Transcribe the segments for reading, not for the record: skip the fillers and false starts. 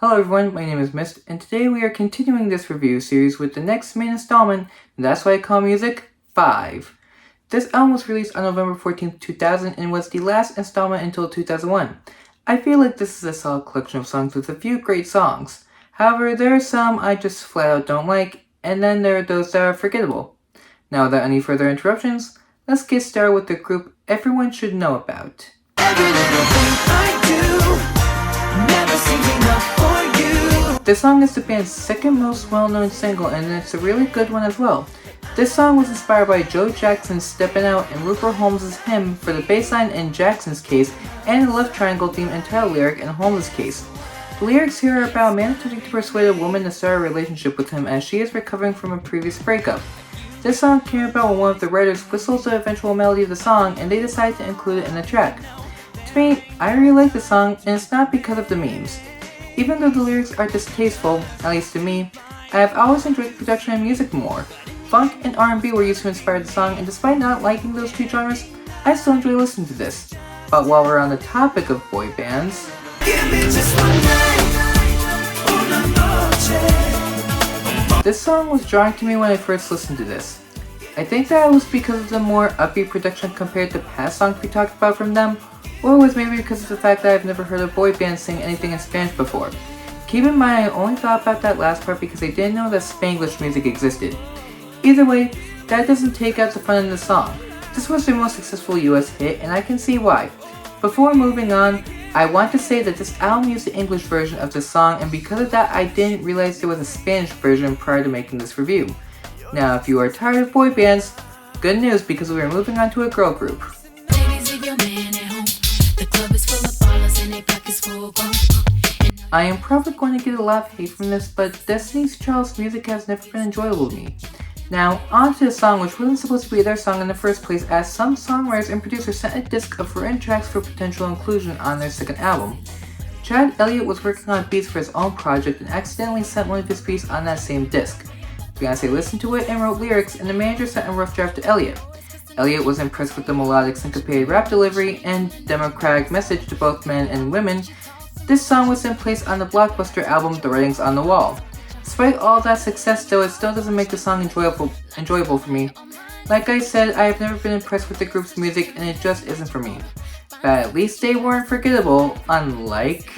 Hello everyone, my name is Mist, and today we are continuing this review series with the next main installment, and that's why I call music 5. This album was released on November 14th, 2000, and was the last installment until 2001. I feel like this is a solid collection of songs with a few great songs. However, there are some I just flat out don't like, and then there are those that are forgettable. Now without any further interruptions, let's get started with the group everyone should know about. Every little thing I do never seems enough for you. This song is the band's second most well-known single, and it's a really good one as well. This song was inspired by Joe Jackson's Steppin' Out and Rupert Holmes' Hymn for the bassline in Jackson's case, and the love triangle theme and title lyric in Holmes' case. The lyrics here are about a man attempting to persuade a woman to start a relationship with him as she is recovering from a previous breakup. This song came about when one of the writers whistles the eventual melody of the song, and they decided to include it in the track. To me, I really like the song, and it's not because of the memes. Even though the lyrics are distasteful, at least to me, I have always enjoyed the production and music more. Funk and R&B were used to inspire the song, and despite not liking those two genres, I still enjoy listening to this. But while we're on the topic of boy bands, this song was drawing to me when I first listened to this. I think that it was because of the more upbeat production compared to past songs we talked about from them, or it was maybe because of the fact that I've never heard a boy band sing anything in Spanish before. Keep in mind I only thought about that last part because I didn't know that Spanglish music existed. Either way, that doesn't take out the fun in the song. This was their most successful US hit, and I can see why. Before moving on, I want to say that this album used the English version of the song, and because of that I didn't realize there was a Spanish version prior to making this review. Now if you are tired of boy bands, good news because we are moving on to a girl group. I am probably going to get a lot of hate from this, but Destiny's Child's music has never been enjoyable to me. Now, on to the song, which wasn't supposed to be their song in the first place, as some songwriters and producers sent a disc of written tracks for potential inclusion on their second album. Chad Elliott was working on beats for his own project and accidentally sent one of his beats on that same disc. Beyonce listened to it and wrote lyrics, and the manager sent a rough draft to Elliott. Elliott was impressed with the melodic syncopated rap delivery and democratic message to both men and women. This song was then placed on the blockbuster album The Writing's on the Wall. Despite all that success though, it still doesn't make the song enjoyable for me. Like I said, I have never been impressed with the group's music, and it just isn't for me. But at least they weren't forgettable, unlike...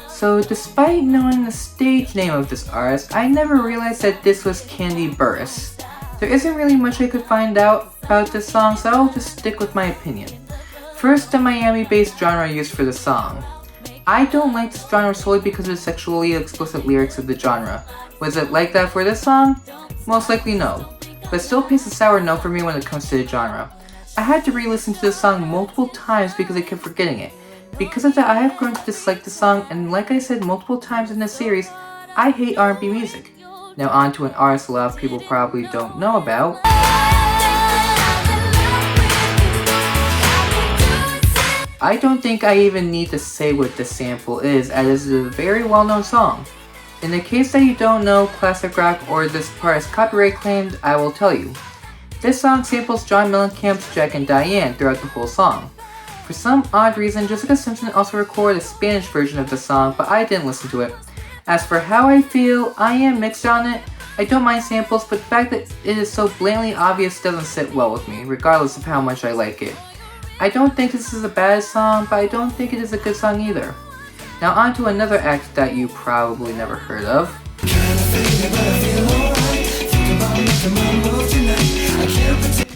So despite knowing the stage name of this artist, I never realized that this was Candy Burris. There isn't really much I could find out about this song, so I'll just stick with my opinion. First, the Miami-based genre used for the song. I don't like this genre solely because of the sexually explicit lyrics of the genre. Was it like that for this song? Most likely no, but still pays a sour note for me when it comes to the genre. I had to re-listen to the song multiple times because I kept forgetting it. Because of that, I have grown to dislike the song, and like I said multiple times in this series, I hate R&B music. Now on to an artist a lot of people probably don't know about. I don't think I even need to say what the sample is, as it is a very well-known song. In the case that you don't know classic rock or this part is copyright claimed, I will tell you. This song samples John Mellencamp's Jack and Diane throughout the whole song. For some odd reason, Jessica Simpson also recorded a Spanish version of the song, but I didn't listen to it. As for how I feel, I am mixed on it. I don't mind samples, but the fact that it is so blatantly obvious doesn't sit well with me, regardless of how much I like it. I don't think this is a bad song, but I don't think it is a good song either. Now on to another act that you probably never heard of.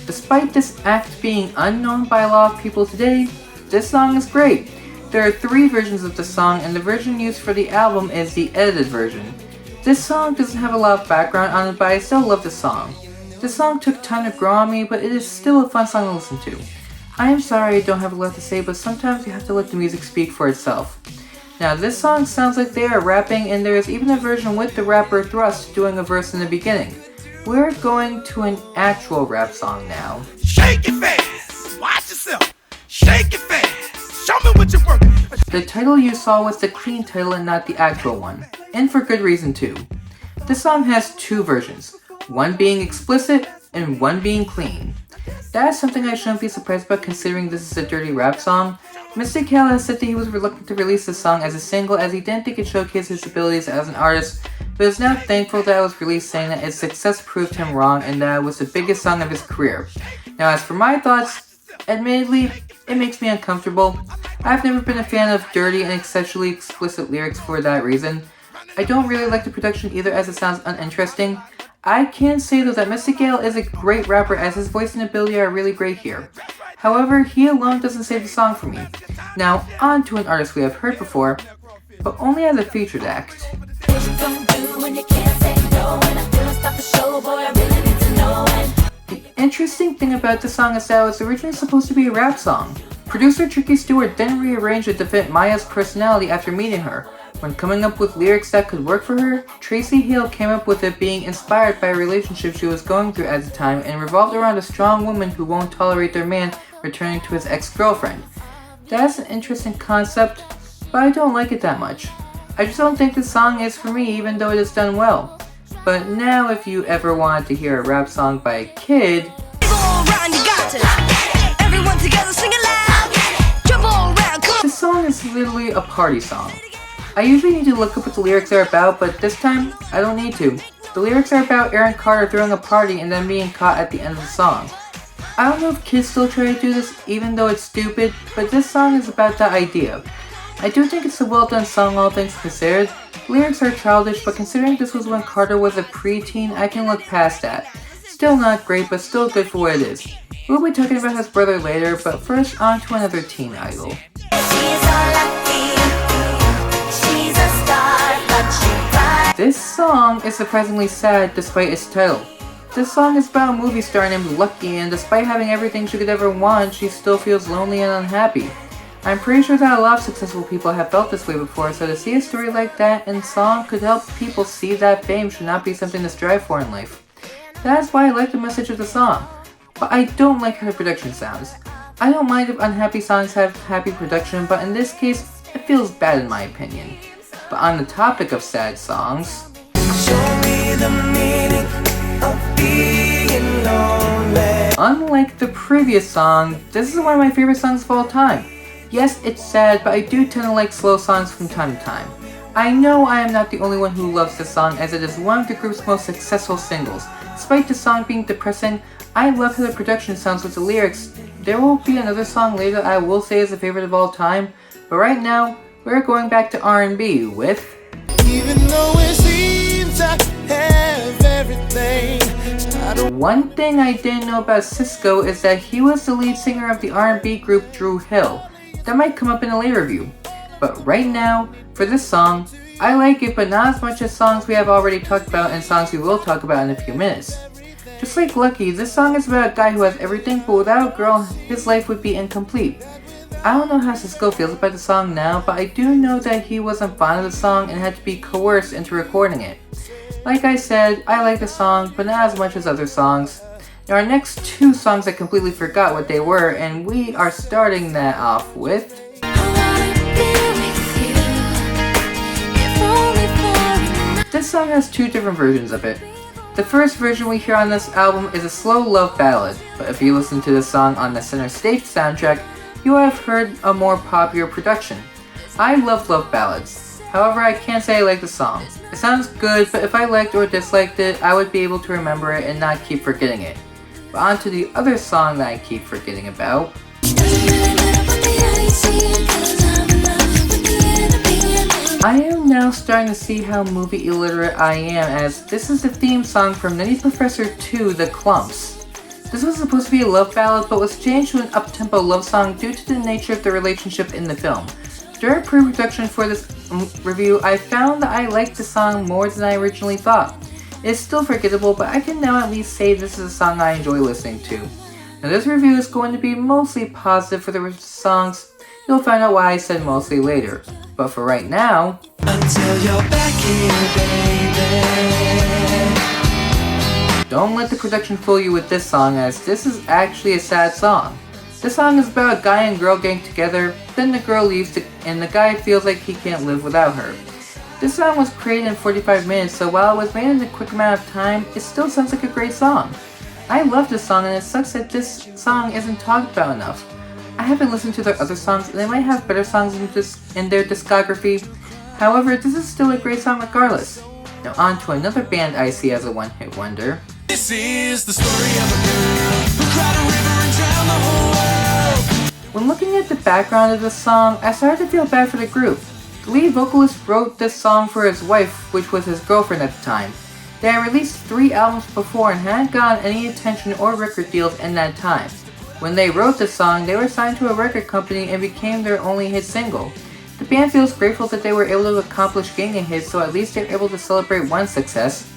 Despite this act being unknown by a lot of people today, this song is great. There are 3 versions of the song, and the version used for the album is the edited version. This song doesn't have a lot of background on it, but I still love the song. The song took time to grow on me, but it is still a fun song to listen to. I am sorry I don't have a lot to say, but sometimes you have to let the music speak for itself. Now this song sounds like they are rapping, and there is even a version with the rapper Thrust doing a verse in the beginning. We're going to an actual rap song now. Shake it fast, watch yourself, shake it fast, show me what you're working. The title you saw was the clean title and not the actual one, and for good reason too. This song has 2 versions, one being explicit and one being clean. That's something I shouldn't be surprised about considering this is a dirty rap song. Mr. Kale has said that he was reluctant to release the song as a single as he didn't think it showcased his abilities as an artist, but is now thankful that it was released, saying that its success proved him wrong and that it was the biggest song of his career. Now as for my thoughts, admittedly, it makes me uncomfortable. I've never been a fan of dirty and sexually explicit lyrics for that reason. I don't really like the production either as it sounds uninteresting. I can say though that Mr. Gale is a great rapper as his voice and ability are really great here. However, he alone doesn't save the song for me. Now, on to an artist we have heard before, but only as a featured act. The interesting thing about this song is that it was originally supposed to be a rap song. Producer Tricky Stewart then rearranged it to fit Maya's personality after meeting her. When coming up with lyrics that could work for her, Tracy Hale came up with it being inspired by a relationship she was going through at the time and revolved around a strong woman who won't tolerate their man returning to his ex-girlfriend. That's an interesting concept, but I don't like it that much. I just don't think the song is for me even though it is done well. But now if you ever wanted to hear a rap song by a kid, this song is literally a party song. I usually need to look up what the lyrics are about, but this time, I don't need to. The lyrics are about Aaron Carter throwing a party and then being caught at the end of the song. I don't know if kids still try to do this even though it's stupid, but this song is about that idea. I do think it's a well done song all things considered. The lyrics are childish, but considering this was when Carter was a preteen, I can look past that. Still not great, but still good for what it is. We'll be talking about his brother later, but first on to another teen idol. This song is surprisingly sad despite its title. This song is about a movie star named Lucky, and despite having everything she could ever want, she still feels lonely and unhappy. I'm pretty sure that a lot of successful people have felt this way before, so to see a story like that in song could help people see that fame should not be something to strive for in life. That's why I like the message of the song, but I don't like how the production sounds. I don't mind if unhappy songs have happy production, but in this case, it feels bad in my opinion. But on the topic of sad songs, unlike the previous song, this is one of my favorite songs of all time. Yes, it's sad, but I do tend to like slow songs from time to time. I know I am not the only one who loves this song, as it is one of the group's most successful singles. Despite the song being depressing, I love how the production sounds with the lyrics. There will be another song later that I will say is a favorite of all time, but right now, we're going back to R&B with Even though it seems I have everything. One thing I didn't know about Cisco is that he was the lead singer of the R&B group Drew Hill. That might come up in a later review. But right now, for this song, I like it, but not as much as songs we have already talked about and songs we will talk about in a few minutes. Just like Lucky, this song is about a guy who has everything, but without a girl, his life would be incomplete. I don't know how Cisco feels about the song now, but I do know that he wasn't fond of the song and had to be coerced into recording it. Like I said, I like the song, but not as much as other songs. Now our next two songs I completely forgot what they were, and we are starting that off with this song has two different versions of it. The first version we hear on this album is a slow love ballad, but if you listen to this song on the Center Stage soundtrack, you have heard a more popular production. I love love ballads. However, I can't say I like the song. It sounds good, but if I liked or disliked it, I would be able to remember it and not keep forgetting it. But on to the other song that I keep forgetting about. I am now starting to see how movie illiterate I am, as this is the theme song from Nutty Professor 2, The Clumps. This was supposed to be a love ballad, but was changed to an up-tempo love song due to the nature of the relationship in the film. During pre-production for this review, I found that I liked the song more than I originally thought. It is still forgettable, but I can now at least say this is a song I enjoy listening to. Now this review is going to be mostly positive for the songs. You'll find out why I said mostly later. But for right now, until you're back here, baby. Don't let the production fool you with this song, as this is actually a sad song. This song is about a guy and girl getting together, then the girl leaves and the guy feels like he can't live without her. This song was created in 45 minutes, so while it was made in a quick amount of time, it still sounds like a great song. I love this song and it sucks that this song isn't talked about enough. I haven't listened to their other songs and they might have better songs in their discography. However, this is still a great song regardless. Now on to another band I see as a one-hit wonder. This is the story of a girl who cried a river and drowned the whole world. When looking at the background of this song, I started to feel bad for the group. The lead vocalist wrote this song for his wife, which was his girlfriend at the time. They had released 3 albums before and hadn't gotten any attention or record deals in that time. When they wrote this song, they were signed to a record company and became their only hit single. The band feels grateful that they were able to accomplish getting a hit, so at least they're able to celebrate one success.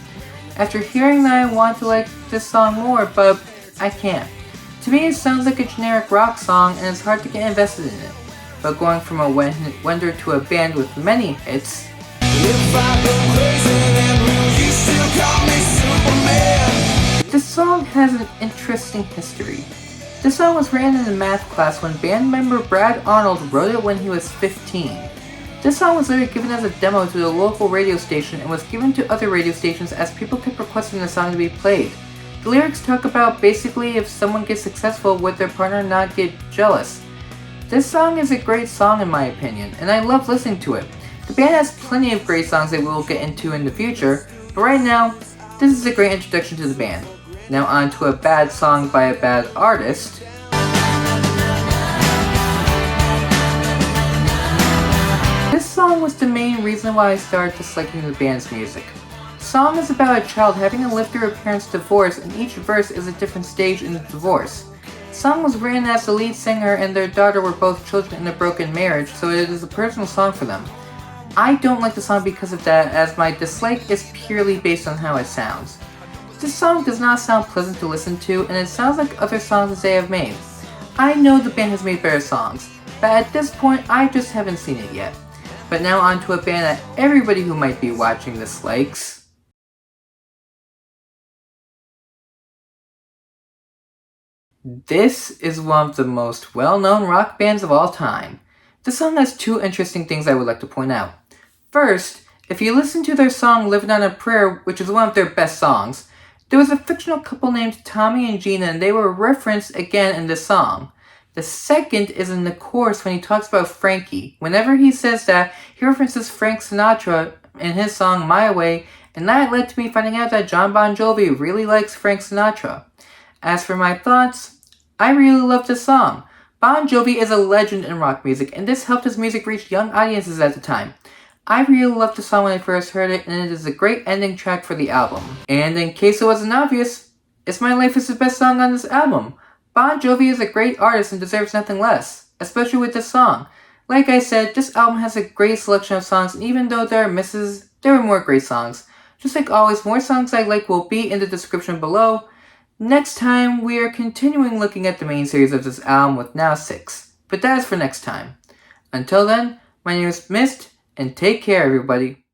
After hearing that, I want to like this song more, but I can't. To me, it sounds like a generic rock song and it's hard to get invested in it. But going from a one-hit wonder to a band with many hits, If I go crazy, then will you still call me Superman? this song has an interesting history. This song was written in a math class when band member Brad Arnold wrote it when he was 15. This song was later given as a demo to the local radio station and was given to other radio stations as people kept requesting the song to be played. The lyrics talk about basically if someone gets successful, would their partner not get jealous. This song is a great song in my opinion, and I love listening to it. The band has plenty of great songs that we will get into in the future, but right now, this is a great introduction to the band. Now on to a bad song by a bad artist. This song was the main reason why I started disliking the band's music. The song is about a child having to live through a parent's divorce and each verse is a different stage in the divorce. The song was written as the lead singer and their daughter were both children in a broken marriage, so it is a personal song for them. I don't like the song because of that, as my dislike is purely based on how it sounds. This song does not sound pleasant to listen to, and it sounds like other songs that they have made. I know the band has made better songs, but at this point I just haven't seen it yet. But now on to a band that everybody who might be watching this likes. This is one of the most well-known rock bands of all time. This song has 2 interesting things I would like to point out. First, if you listen to their song Living on a Prayer, which is one of their best songs, there was a fictional couple named Tommy and Gina and they were referenced again in this song. The second is in the chorus when he talks about Frankie. Whenever he says that, he references Frank Sinatra in his song My Way, and that led to me finding out that John Bon Jovi really likes Frank Sinatra. As for my thoughts, I really love this song. Bon Jovi is a legend in rock music, and this helped his music reach young audiences at the time. I really loved the song when I first heard it, and it is a great ending track for the album. And in case it wasn't obvious, It's My Life is the best song on this album. Bon Jovi is a great artist and deserves nothing less, especially with this song. Like I said, this album has a great selection of songs, and even though there are misses, there are more great songs. Just like always, more songs I like will be in the description below. Next time, we are continuing looking at the main series of this album with now 6, but that is for next time. Until then, my name is Mist, and take care everybody.